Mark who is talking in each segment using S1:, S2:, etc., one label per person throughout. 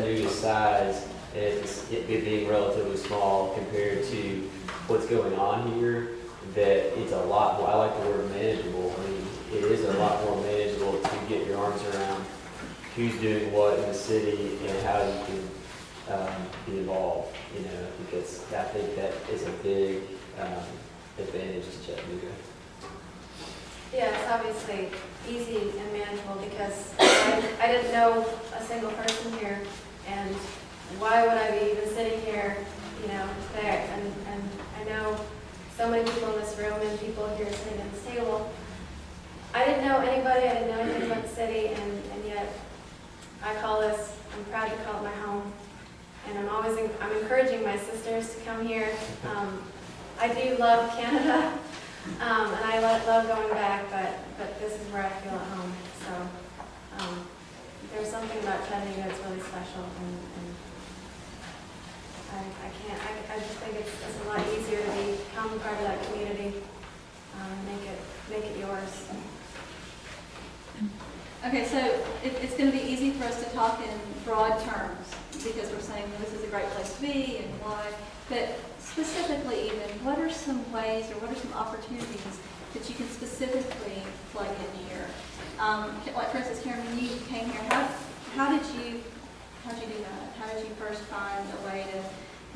S1: Chattanooga's size, it being relatively small compared to what's going on here, that it's a lot more, I like the word manageable. I mean, it is a lot more manageable to get your arms around who's doing what in the city and how you can be involved, because I think that is a big advantage to Chattanooga.
S2: Yeah, it's obviously easy and manageable because I didn't know a single person here, and why would I be even sitting here, there? And I know so many people in this room and people here sitting at this table. I didn't know anybody, I didn't know anything about the city, and yet I call this, I'm proud to call it my home. And I'm encouraging my sisters to come here. I do love Canada, and I love going back, but this is where I feel at home. So there's something about Chattanooga that's really special, and I just think it's a lot easier to become part of that community, make it yours.
S3: Okay, so it's going to be easy for us to talk in broad terms because we're saying this is a great place to be and why, but specifically even, what are some ways or what are some opportunities that you can specifically plug in here? Like for instance, Karen, when you came here, how did you do that? How did you first find a way to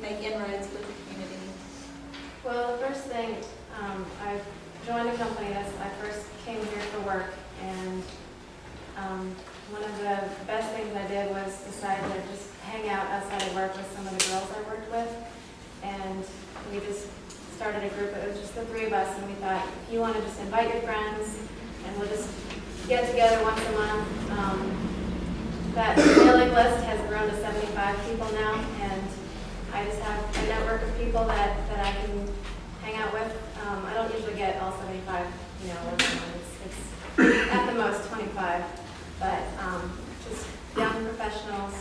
S3: make inroads with the community?
S2: Well, the first thing, I joined a company as I first came here for work, and one of the best things I did was decide to just hang out outside of work with some of the girls I worked with, and we just started a group. It was just the three of us, and we thought, if you want to just invite your friends, and we'll just get together once a month. That mailing list has grown to 75 people now, and I just have a network of people that I can hang out with. I don't usually get all 75, it's at the most 25, but just young professionals.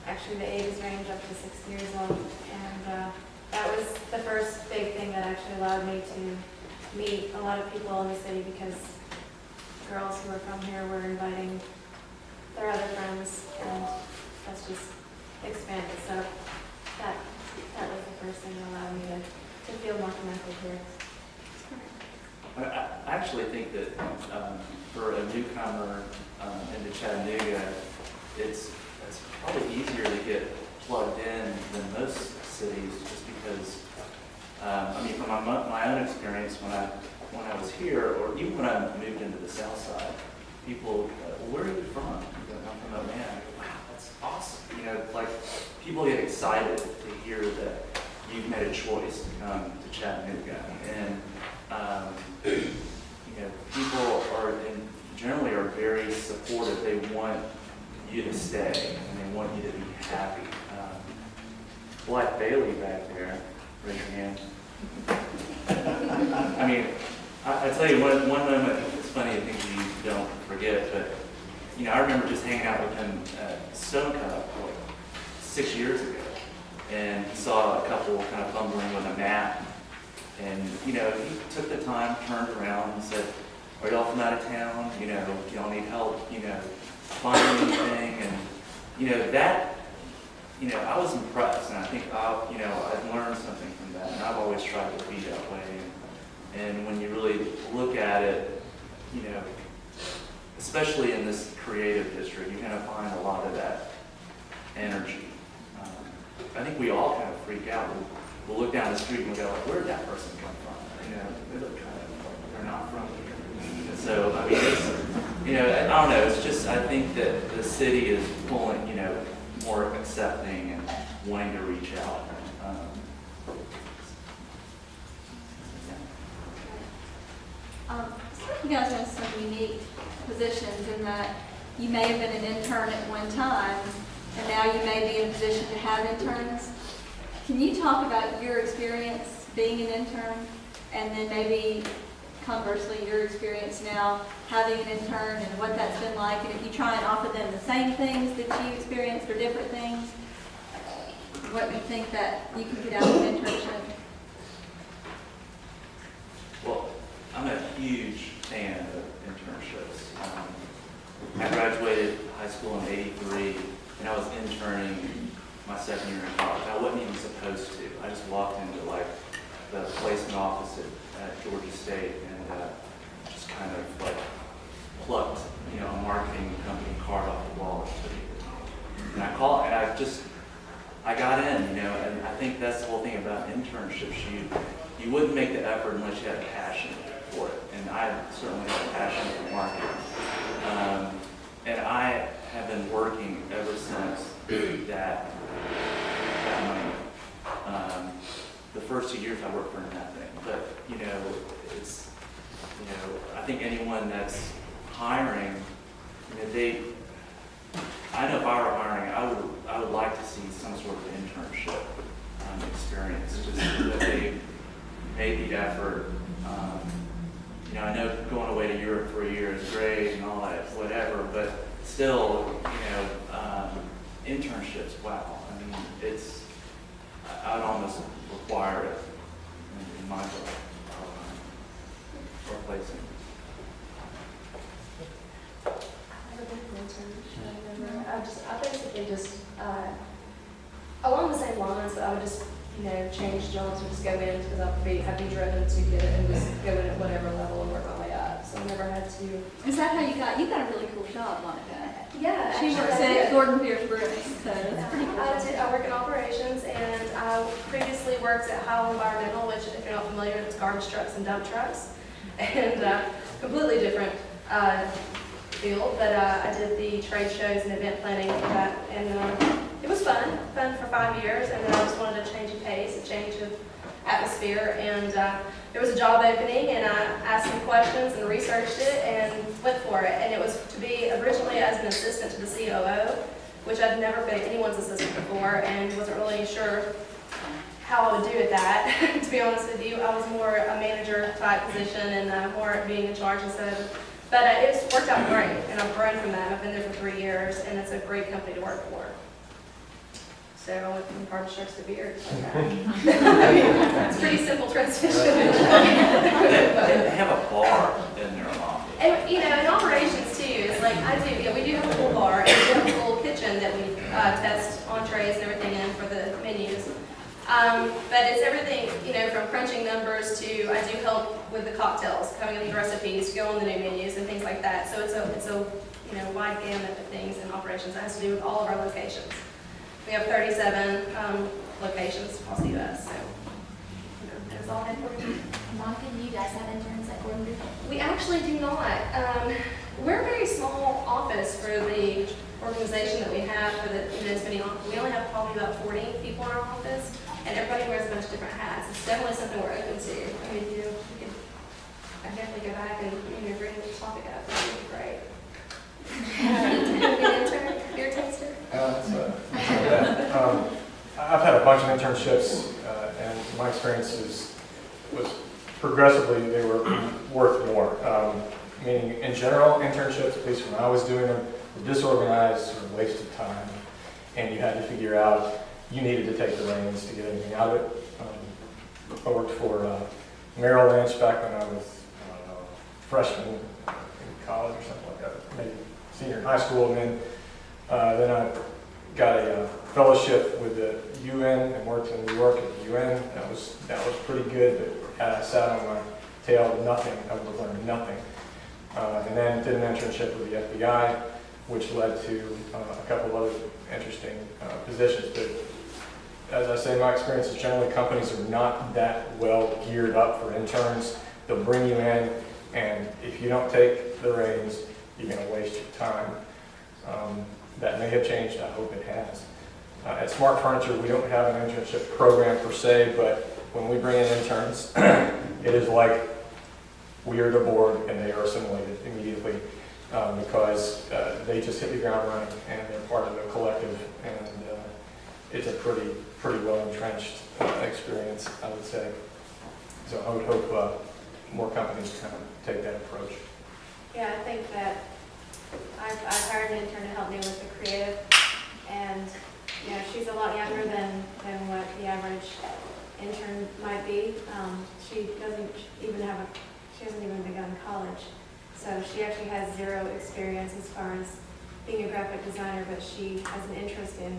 S2: Actually, the ages range up to 60 years old, and that was the first big thing that actually allowed me to meet a lot of people in the city, because girls who were from here were inviting their other friends, and that's just expanded. So that was the first thing that allowed me to feel more connected here.
S4: I actually think that for a newcomer into Chattanooga, it's probably easier to get plugged in than most cities, just because, from my own experience when I was here, or even when I moved into the South Side, people, where are you from? I'm from Atlanta. Wow, that's awesome. Like people get excited to hear that you've made a choice to come to Chattanooga, and people generally are very supportive. They want you to stay, and they want you to be happy. Blythe Bailey back there, raise your hand. I tell you, one moment, it's funny, I think you don't forget, but I remember just hanging out with him at Stone Cup 6 years ago, and he saw a couple kind of fumbling with a map, and he took the time, turned around, and said, "Are y'all from out of town? Do y'all need help? Finding anything?" And that. I was impressed, and I think I've learned something from that, and I've always tried to be that way. And when you really look at it, especially in this creative district, you're going to find a lot of that energy. I think we all kind of freak out. We'll look down the street and we'll go, like, "Where'd that person come from?" They look kind of like they're not from here. And so, it's, I don't know. It's just, I think that the city is pulling, more accepting and wanting to reach out.
S3: You guys have some unique positions in that you may have been an intern at one time, and now you may be in a position to have interns. Can you talk about your experience being an intern, and then maybe conversely your experience now having an intern and what that's been like, and if you try and offer them the same things that you experienced or different things, what you think that you can get out of an internship?
S4: Well, I'm a huge fan of internships. I graduated high school in '83, and I was interning my second year in college. I wasn't even supposed to. I just walked into like the placement office at Georgia State and just kind of like plucked, a marketing company card off the wall and put it with me. And I got in, and I think that's the whole thing about internships. You wouldn't make the effort unless you had a passion for it. And I certainly have a passion for marketing. And I have been working ever since that money. The first 2 years I worked for nothing, but it's I think anyone that's hiring, I know if I were hiring, I would like to see some sort of internship experience, just so that they made the effort. I know going away to Europe for a year is great and all that, whatever, but still, internships, wow. I mean, I'd almost require it in my book, replacing.
S5: I basically along the same lines, but I would just, change jobs or just go in because I'd be driven to get it and just go in at whatever level and work my way up. So I never had to.
S3: Is that how you got a really cool job, Monica?
S5: Yeah.
S3: She works at Gordon Pierce Brewing, so that's pretty cool.
S5: I work in operations, and I previously worked at Howell Environmental, which, if you're not familiar, it's garbage trucks and dump trucks, and completely different field. But I did the trade shows and event planning for that, and it was fun for 5 years. And then I just wanted a change of pace, a change of atmosphere, and there was a job opening, and I asked some questions and researched it and went for it. And it was to be originally as an assistant to the COO, which I'd never been anyone's assistant before, and wasn't really sure how I would do at that. To be honest with you, I was more a manager type position and more being in charge instead of. But it's worked out great, and I've grown from that. I've been there for 3 years, and it's a great company to work for. So I went from garbage trucks to beer, just like that. I mean, it's a pretty simple transition.
S4: They have a bar in their office.
S5: And, in operations too, it's like we do have a full bar, and we have a full kitchen that we test entrees and everything in for the menus. But it's everything, from crunching numbers to I do help with the cocktails, coming up with recipes, to go on the new menus and things like that. So it's a wide gamut of things in operations that has to do with all of our locations. We have 37 locations across the U.S. So that's all headquarters.
S6: Monica, do you guys have interns at Gordon Pierce?
S5: We actually do not. We're a very small office for the organization that we have for the as many. We only have probably about 40 people in our office, and everybody wears a bunch of different hats. It's definitely something we're open to. I mean, I'd definitely go back and bring this topic up. That would be great. Intern, beer taster.
S7: I've had a bunch of internships, and my experience was progressively they were worth more. Meaning, in general, internships, at least when I was doing them, were disorganized, sort of wasted time, and you had to figure out you needed to take the reins to get anything out of it. I worked for Merrill Lynch back when I was freshman in college or something like that, maybe senior in high school, and then I got a fellowship with the UN and worked in New York at the UN. That was pretty good, but had I sat on my tail, nothing, I would have learned nothing. And then did an internship with the FBI, which led to a couple of other interesting positions. But as I say, my experience is generally companies are not that well geared up for interns. They'll bring you in, and if you don't take the reins, you're going to waste your time. That may have changed. I hope it has. At Smart Furniture, we don't have an internship program per se, but when we bring in interns, it is like we are the board and they are assimilated immediately because they just hit the ground running and they're part of the collective, and it's a pretty well entrenched experience, I would say. So I would hope more companies kind of take that approach.
S2: Yeah, I think that I've hired an intern to help me with the creative, and she's a lot younger than what the average intern might be. She hasn't even begun college, so she actually has zero experience as far as being a graphic designer, but she has an interest in